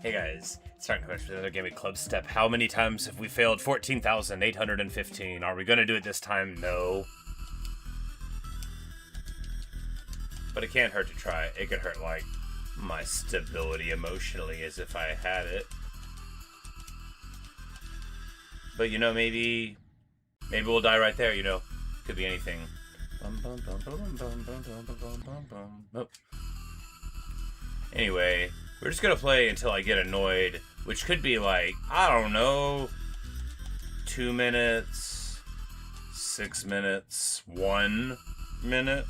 Hey guys, it's time to watch another game of Clubstep. How many times have we failed? 14,815. Are we gonna do it this time? No. But it can't hurt to try. It could hurt, like, my stability emotionally as if I had it. But, you know, maybe we'll die right there, you know. Could be anything. Oh. Anyway, we're just gonna play until I get annoyed, which could be like, I don't know, 2 minutes, 6 minutes, 1 minute.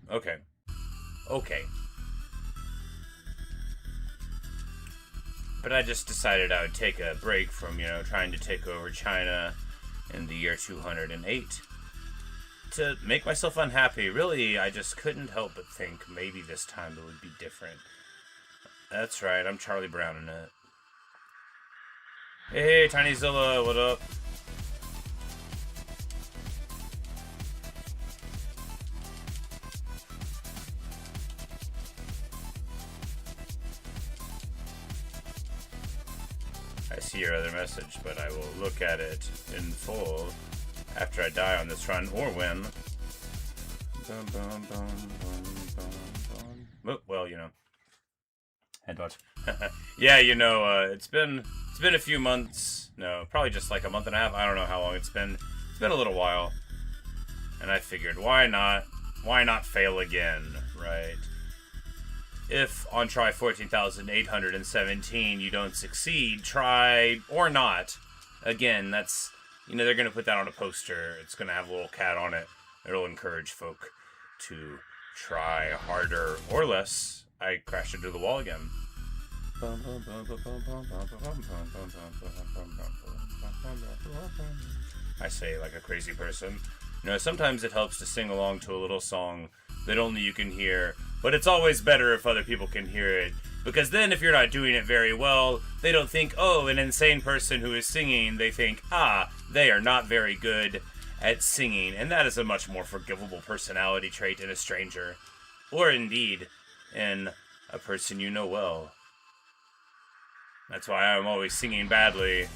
Okay. But I just decided I would take a break from, you know, trying to take over China in the year 208 to make myself unhappy. Really, I just couldn't help but think maybe this time it would be different. That's right, I'm Charlie Brown in it. Hey, Tiny Zilla, what up? I see your other message, but I will look at it in full after I die on this run or win. Oh, well, you know. Head watch. Yeah, you know, it's been a few months. No, probably just like a month and a half. I don't know how long it's been. It's been a little while. And I figured, why not? Why not fail again, right? If on try 14,817 you don't succeed, try or not. Again, that's, you know, they're going to put that on a poster. It's going to have a little cat on it. It'll encourage folk to try harder or less. I crashed into the wall again. I say like a crazy person. You know, sometimes it helps to sing along to a little song that only you can hear, but it's always better if other people can hear it, because then if you're not doing it very well, they don't think, oh, an insane person who is singing. They think, ah, they are not very good at singing, and that is a much more forgivable personality trait in a stranger, or indeed in a person you know well. That's why I'm always singing badly,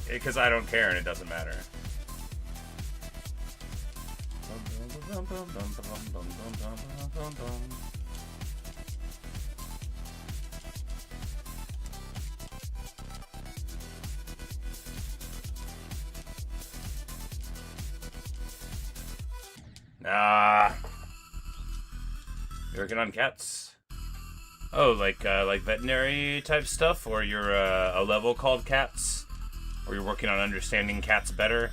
because I don't care and it doesn't matter. You're working on cats? Oh, like veterinary type stuff, or you're a level called cats, or you're working on understanding cats better.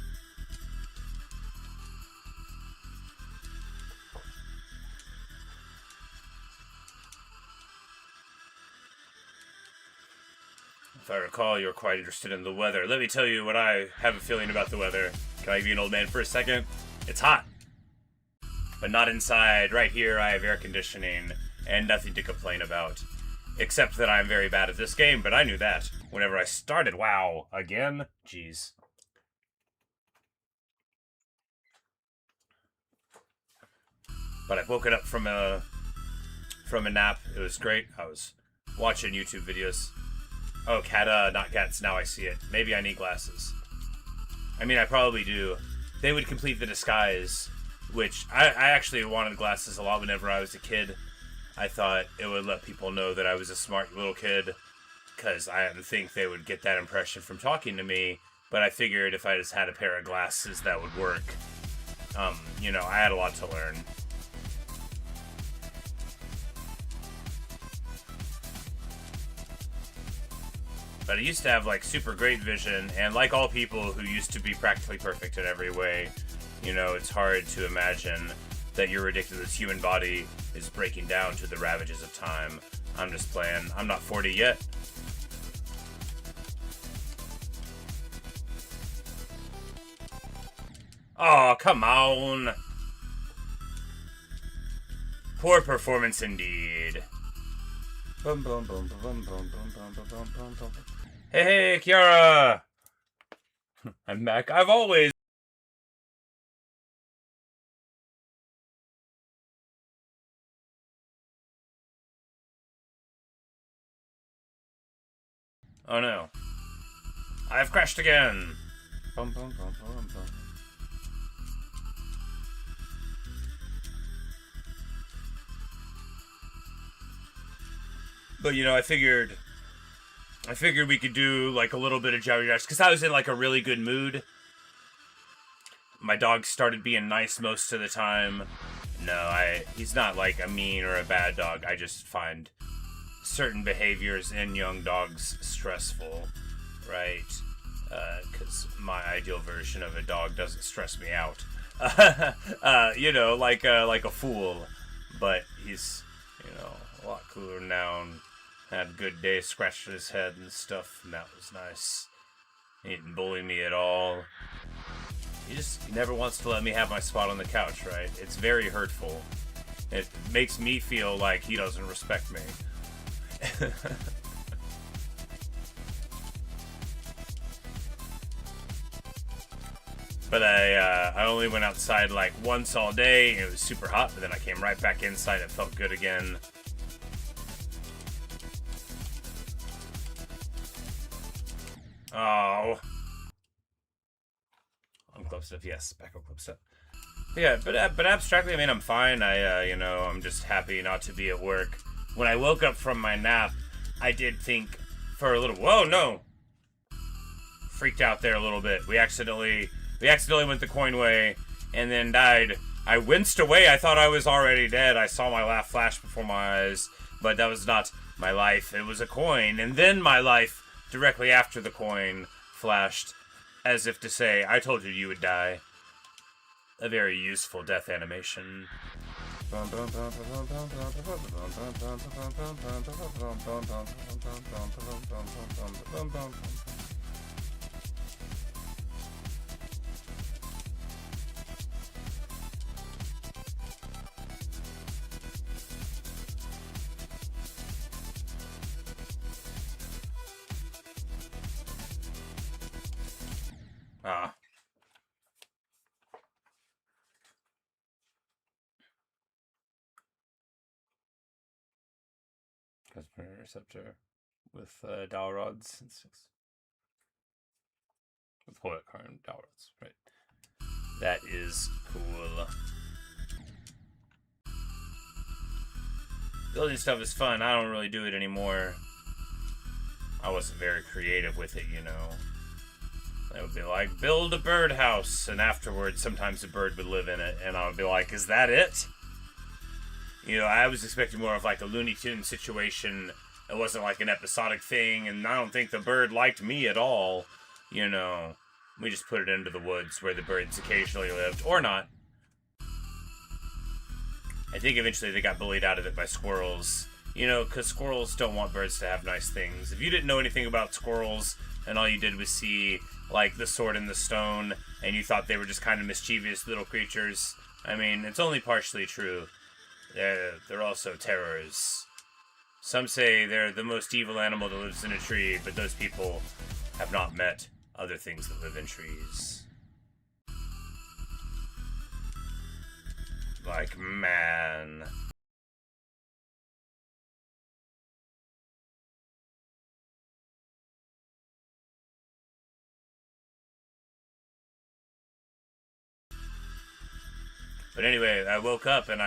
If I recall, you're quite interested in the weather. Let me tell you what I have a feeling about the weather. Can I be an old man for a second? It's hot. But not inside. Right here, I have air conditioning and nothing to complain about. Except that I'm very bad at this game, but I knew that whenever I started. Wow. Again? Jeez. But I've woken up from a nap. It was great. I was watching YouTube videos. Oh, not cats. Now I see it. Maybe I need glasses. I mean, I probably do. They would complete the disguise, which I actually wanted glasses a lot whenever I was a kid. I thought it would let people know that I was a smart little kid, because I didn't think they would get that impression from talking to me, but I figured if I just had a pair of glasses, that would work. You know, I had a lot to learn. But I used to have, like, super great vision, and like all people who used to be practically perfect in every way, you know, it's hard to imagine that your ridiculous human body is breaking down to the ravages of time. I'm just playing. I'm not 40 yet. Oh, come on. Poor performance indeed. Hey, Kiara! I'm back. I've always Oh no. I've crashed again. Bum, bum, bum, bum, bum. But you know, I figured we could do like a little bit of Geometry Dash because I was in like a really good mood. My dog started being nice most of the time. No, he's not like a mean or a bad dog. I just find certain behaviors in young dogs stressful, right? Because my ideal version of a dog doesn't stress me out. You know, like a fool. But he's, you know, a lot cooler now and had a good day scratching his head and stuff, and that was nice. He didn't bully me at all. He never wants to let me have my spot on the couch, right? It's very hurtful. It makes me feel like he doesn't respect me. But I only went outside like once all day. It was super hot, but then I came right back inside. It felt good again. Oh. On Clubstep, yes. Back on Clubstep. Yeah, but abstractly, I mean, I'm fine. You know, I'm just happy not to be at work. When I woke up from my nap, I did think for a little, whoa, no. Freaked out there a little bit. We accidentally went the coin way and then died. I winced away. I thought I was already dead. I saw my laugh flash before my eyes, but that was not my life. It was a coin, and then my life directly after the coin flashed, as if to say, I told you you would die. A very useful death animation. Ah. Customer receptor with dowel rods and six. With Hoya Karn dowel rods, right? That is cool. Building stuff is fun. I don't really do it anymore. I wasn't very creative with it, you know. It would be like, build a birdhouse, and afterwards sometimes a bird would live in it, and I would be like, is that it? You know, I was expecting more of like a Looney Tunes situation. It wasn't like an episodic thing, and I don't think the bird liked me at all. You know, we just put it into the woods where the birds occasionally lived, or not. I think eventually they got bullied out of it by squirrels. You know, because squirrels don't want birds to have nice things. If you didn't know anything about squirrels, and all you did was see, like, the sword and the stone, and you thought they were just kind of mischievous little creatures, I mean, it's only partially true. They're also terrors. Some say they're the most evil animal that lives in a tree, but those people have not met other things that live in trees. Like, man. But anyway, I woke up and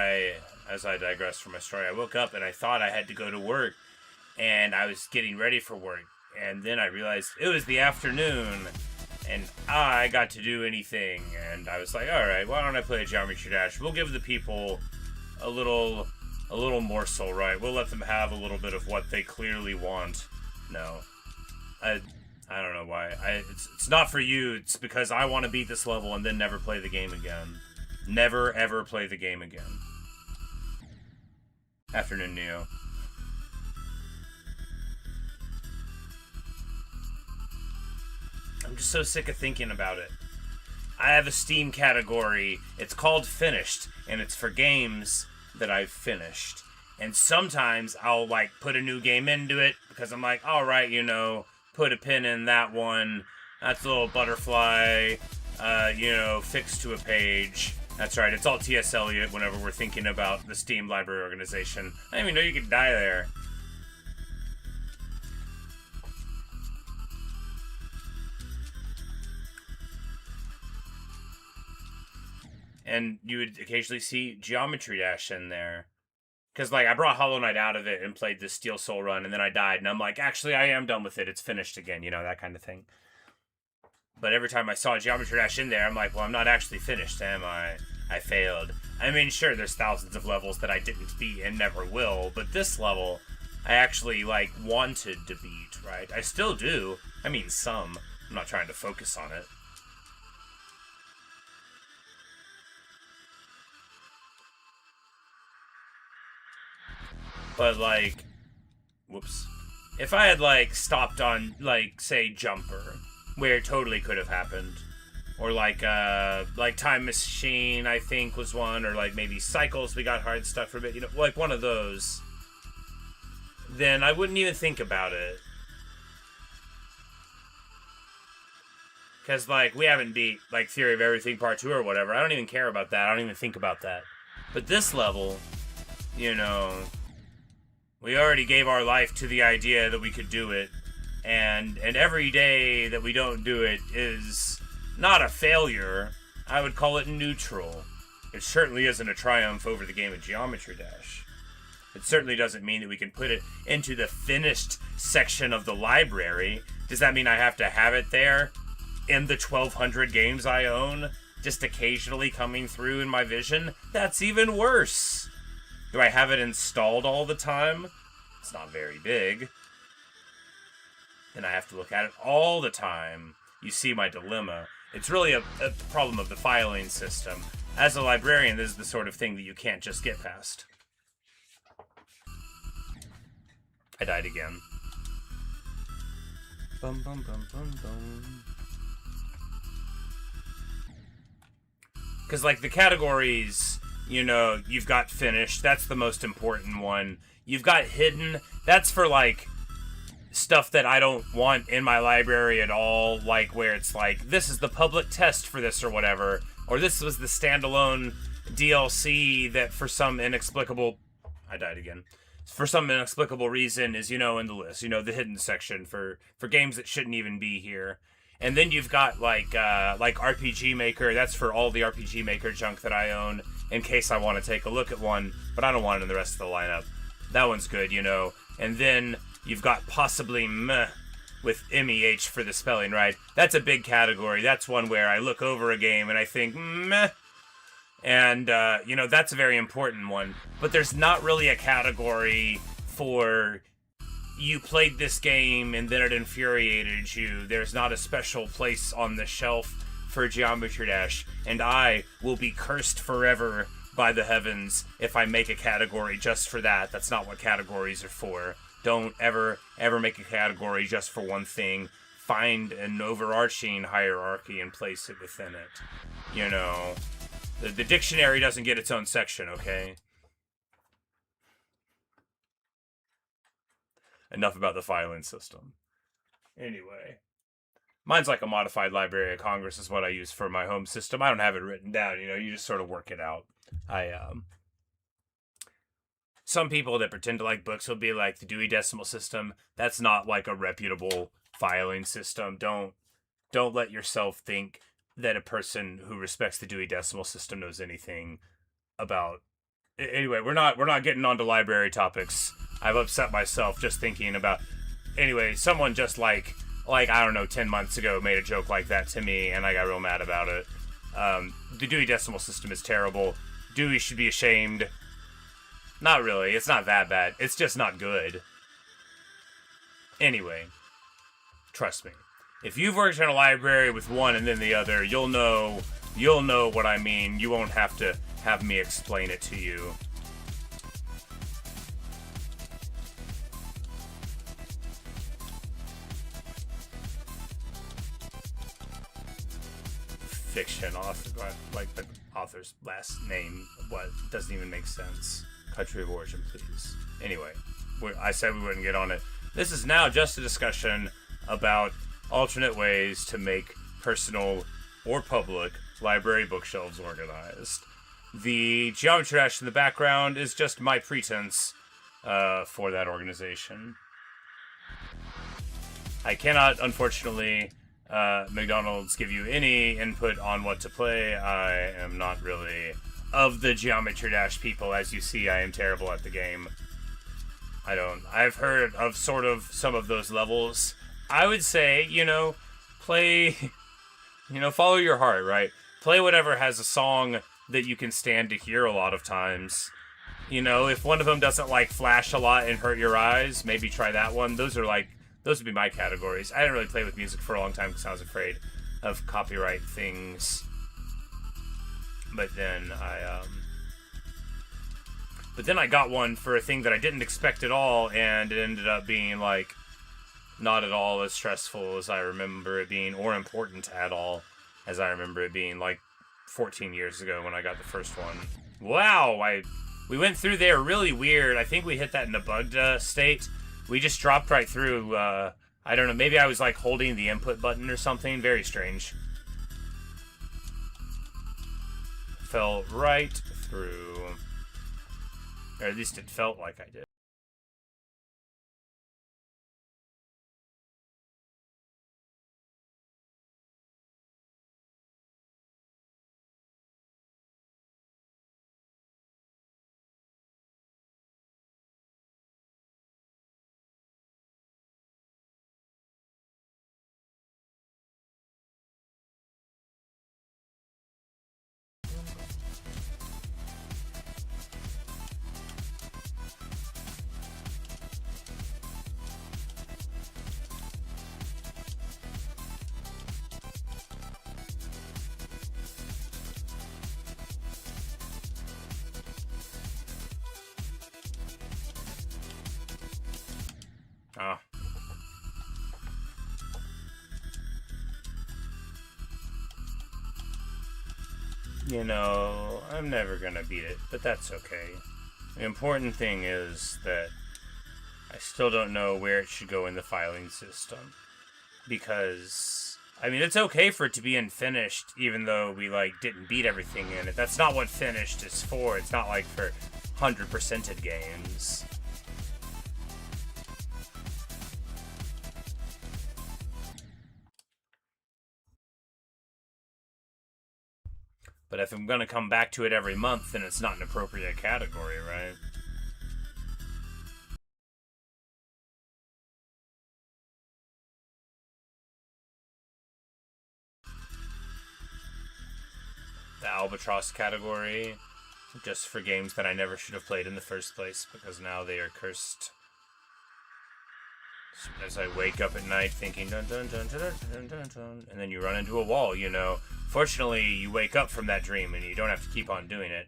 as I digress from my story, I woke up and I thought I had to go to work, and I was getting ready for work, and then I realized it was the afternoon, and I got to do anything, and I was like, alright, why don't I play Geometry Dash? We'll give the people a little morsel, right? We'll let them have a little bit of what they clearly want. No. I don't know why. It's not for you, it's because I want to beat this level and then never play the game again. Never, ever play the game again. Afternoon, Neo. I'm just so sick of thinking about it. I have a Steam category. It's called Finished, and it's for games that I've finished. And sometimes I'll, like, put a new game into it, because I'm like, alright, you know, put a pin in that one. That's a little butterfly, you know, fixed to a page. That's right, it's all T.S. Eliot whenever we're thinking about the Steam library organization. I didn't even know you could die there. and you would occasionally see Geometry Dash in there. Because, like, I brought Hollow Knight out of it and played the Steel Soul run, and then I died, and I'm like, actually, I am done with it. It's finished again, you know, that kind of thing. But every time I saw Geometry Dash in there, I'm like, well, I'm not actually finished, am I? I failed. I mean, sure, there's thousands of levels that I didn't beat and never will, but this level, I actually, like, wanted to beat, right? I still do. I mean, some. I'm not trying to focus on it. But, like, whoops. If I had, like, stopped on, like, say, Jumper, where it totally could have happened, or like Time Machine, I think, was one, or like maybe Cycles, we got hard stuck for a bit, you know, like one of those, then I wouldn't even think about it. Because, like, we haven't beat, like, Theory of Everything Part 2 or whatever. I don't even care about that. I don't even think about that. But this level, you know, we already gave our life to the idea that we could do it. And every day that we don't do it is not a failure. I would call it neutral. It certainly isn't a triumph over the game of Geometry Dash. It certainly doesn't mean that we can put it into the finished section of the library. Does that mean I have to have it there in the 1,200 games I own, just occasionally coming through in my vision? That's even worse. Do I have it installed all the time? It's not very big. And I have to look at it all the time. You see my dilemma. It's really a problem of the filing system. As a librarian, this is the sort of thing that you can't just get past. I died again. Bum bum bum bum bum. Because, like, the categories, you know, you've got finished. That's the most important one. You've got hidden. That's for, like, stuff that I don't want in my library at all. Like, where it's like, this is the public test for this or whatever. Or this was the standalone DLC that for some inexplicable... I died again. For some inexplicable reason is, you know, in the list. You know, the hidden section for games that shouldn't even be here. And then you've got, like RPG Maker. That's for all the RPG Maker junk that I own, in case I want to take a look at one, but I don't want it in the rest of the lineup. That one's good, you know. And then you've got possibly meh with MEH for the spelling, right? That's a big category. That's one where I look over a game and I think, meh. And, you know, that's a very important one. But there's not really a category for... you played this game and then it infuriated you. There's not a special place on the shelf for Geometry Dash, and I will be cursed forever by the heavens if I make a category just for that. That's not what categories are for. Don't ever make a category just for one thing. Find an overarching hierarchy and place it within it. You know, the dictionary doesn't get its own section, okay? Enough about the filing system. Anyway, mine's like a modified Library of Congress is what I use for my home system. I don't have it written down, you know, you just sort of work it out. Some people that pretend to like books will be like, the Dewey Decimal System, that's not like a reputable filing system. Don't let yourself think that a person who respects the Dewey Decimal System knows anything about... Anyway, we're not getting onto library topics. I've upset myself just thinking about... Anyway, someone just like I don't know, 10 months ago made a joke like that to me, and I got real mad about it. The Dewey Decimal System is terrible. Dewey should be ashamed. Not really. It's not that bad. It's just not good. Anyway, trust me. If you've worked in a library with one and then the other, you'll know what I mean. You won't have to have me explain it to you. Fiction author, like the author's last name, what doesn't even make sense. Country of origin, please. Anyway, I said we wouldn't get on it. This is now just a discussion about alternate ways to make personal or public library bookshelves organized. The Geometry Dash in the background is just my pretense for that organization. I cannot, unfortunately, McDonald's give you any input on what to play. I am not really of the Geometry Dash people. As you see, I am terrible at the game. I've heard of sort of some of those levels. I would say, play, follow your heart, right? Play whatever has a song that you can stand to hear a lot of times. If one of them doesn't flash a lot and hurt your eyes, maybe try that one. Those would be my categories. I didn't really play with music for a long time because I was afraid of copyright things. But then I got one for a thing that I didn't expect at all, and it ended up being not at all as stressful as I remember it being, or important at all as I remember it being 14 years ago when I got the first one. Wow, we went through there really weird. I think we hit that in a bugged state. We just dropped right through. I don't know, maybe I was holding the input button or something. Very strange. Fell right through. Or at least it felt like I did. Ah. I'm never gonna beat it, but that's okay. The important thing is that I still don't know where it should go in the filing system. Because, it's okay for it to be unfinished, even though we, didn't beat everything in it. That's not what finished is for. It's not, for 100%ed games. But if I'm gonna come back to it every month, then it's not an appropriate category, right? The Albatross category, just for games that I never should have played in the first place, because now they are cursed. As I wake up at night thinking dun dun dun dun dun dun dun, and then you run into a wall, Fortunately, you wake up from that dream and you don't have to keep on doing it.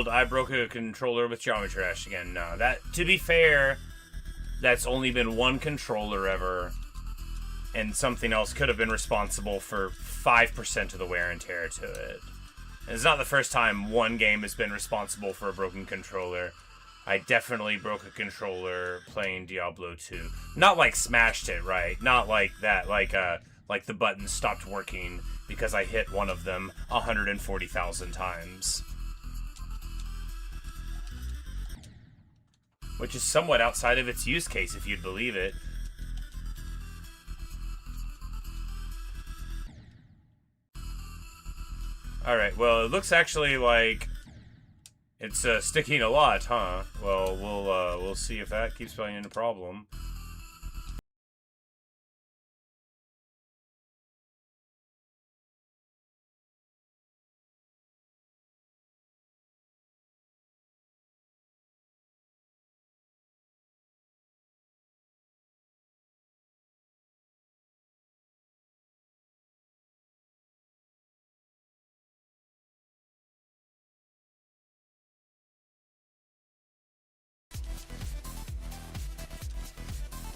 I broke a controller with Geometry Dash again. No, to be fair, that's only been one controller ever, and something else could have been responsible for 5% of the wear and tear to it. And it's not the first time one game has been responsible for a broken controller. I definitely broke a controller playing Diablo 2. Not smashed it, right? Not like that, like the buttons stopped working because I hit one of them 140,000 times. Which is somewhat outside of its use case, if you'd believe it. Alright, well, it looks actually like it's sticking a lot, huh? Well, we'll see if that keeps being a problem.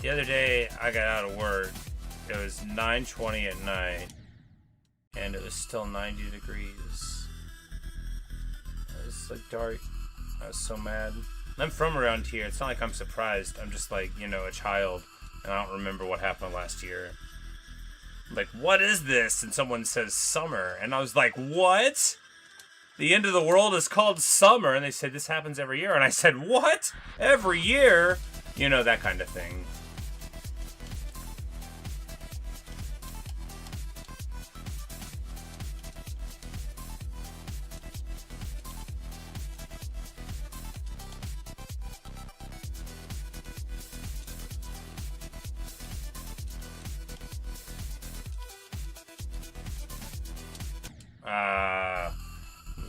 The other day, I got out of work. It was 9:20 at night, and it was still 90 degrees. It was like dark. I was so mad. I'm from around here. It's not like I'm surprised. I'm just like, you know, a child, and I don't remember what happened last year. Like, what is this? And someone says summer, and I was like, what? The end of the world is called summer, and they said this happens every year, and I said, what? Every year? You know, that kind of thing.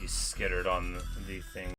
You skittered on the thing.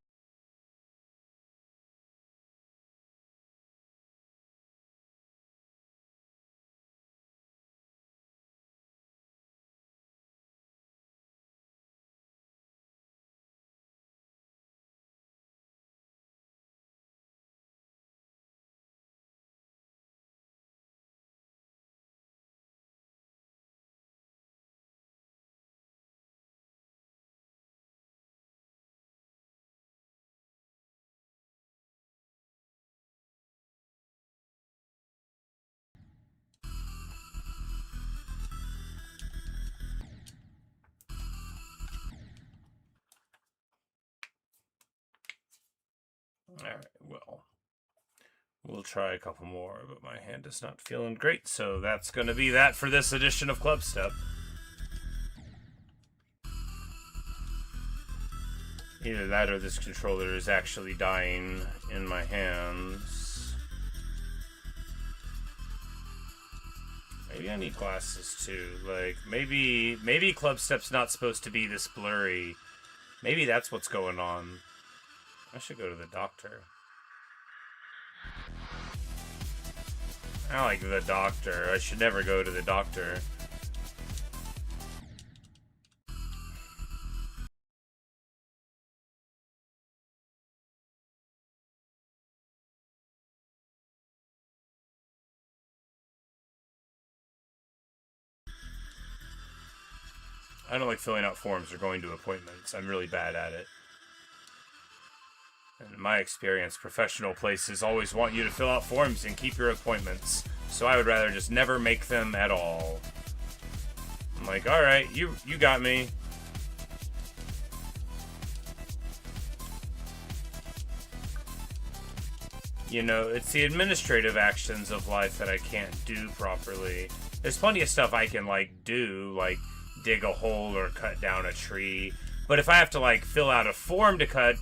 Alright, well, we'll try a couple more, but my hand is not feeling great, so that's going to be that for this edition of Clubstep. Either that or this controller is actually dying in my hands. Maybe I need glasses too. Like, maybe Clubstep's not supposed to be this blurry. Maybe that's what's going on. I should go to the doctor. I like the doctor. I should never go to the doctor. I don't like filling out forms or going to appointments. I'm really bad at it. And in my experience, professional places always want you to fill out forms and keep your appointments. So I would rather just never make them at all. I'm like, alright, you got me. You know, it's the administrative actions of life that I can't do properly. There's plenty of stuff I can, like, do, like dig a hole or cut down a tree. But if I have to, like, fill out a form to cut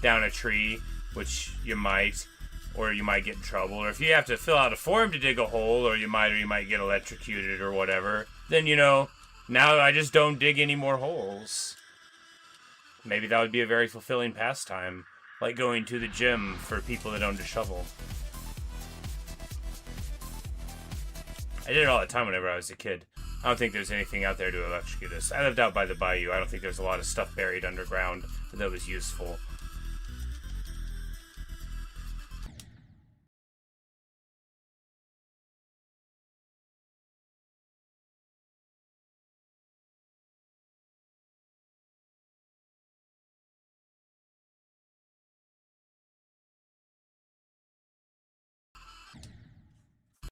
down a tree, which you might, or you might get in trouble, or if you have to fill out a form to dig a hole, or you might get electrocuted or whatever, then, you know, now I just don't dig any more holes. Maybe that would be a very fulfilling pastime, like going to the gym for people that owned a shovel. I did it all the time whenever I was a kid. I don't think there's anything out there to electrocute us. I lived out by the bayou. I don't think there's a lot of stuff buried underground that was useful.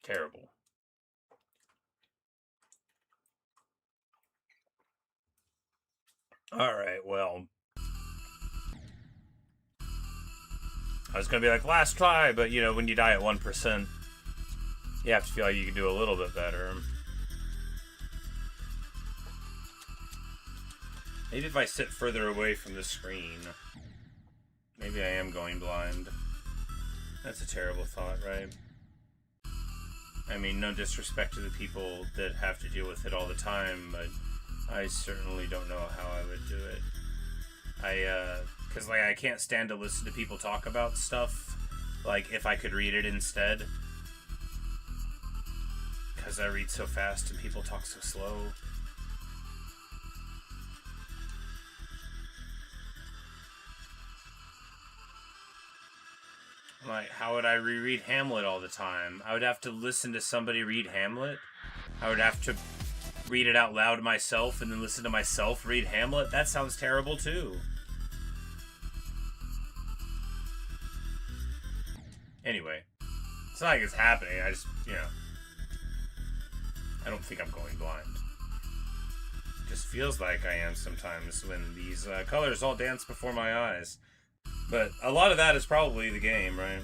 Terrible. Alright, well. I was gonna be like, last try, but, you know, when you die at 1%, you have to feel like you can do a little bit better. Maybe if I sit further away from the screen, maybe I am going blind. That's a terrible thought, right? I mean, no disrespect to the people that have to deal with it all the time, but I certainly don't know how I would do it. Because, like, I can't stand to listen to people talk about stuff, like, if I could read it instead. Because I read so fast and people talk so slow. Like, how would I reread Hamlet all the time? I would have to listen to somebody read Hamlet. I would have to read it out loud myself and then listen to myself read Hamlet. That sounds terrible too. Anyway, it's not like it's happening. I just, I don't think I'm going blind. It just feels like I am sometimes when these colors all dance before my eyes. But a lot of that is probably the game, right?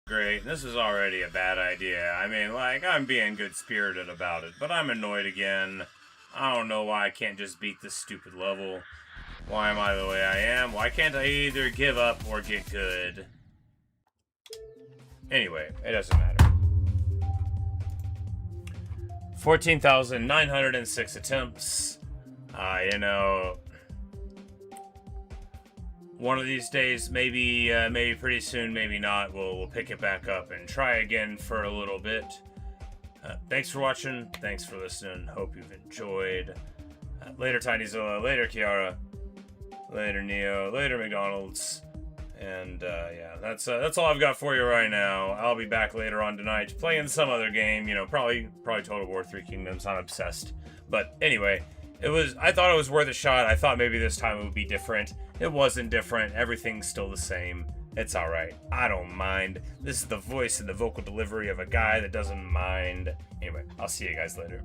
Great. This is already a bad idea. I mean, like, I'm being good-spirited about it, but I'm annoyed again. I don't know why I can't just beat this stupid level. Why am I the way I am? Why can't I either give up or get good? Anyway, it doesn't matter. 14,906 attempts. You know, one of these days, maybe pretty soon, maybe not, we'll pick it back up and try again for a little bit. Thanks for watching. Thanks for listening. Hope you've enjoyed. Later, TinyZilla. Later, Kiara. Later, Neo. Later, McDonald's. And yeah, that's all I've got for you right now. I'll be back later on tonight playing some other game. You know, probably Total War 3 Kingdoms. I'm obsessed. But anyway, I thought it was worth a shot. I thought maybe this time it would be different. It wasn't different. Everything's still the same. It's alright. I don't mind. This is the voice and the vocal delivery of a guy that doesn't mind. Anyway, I'll see you guys later.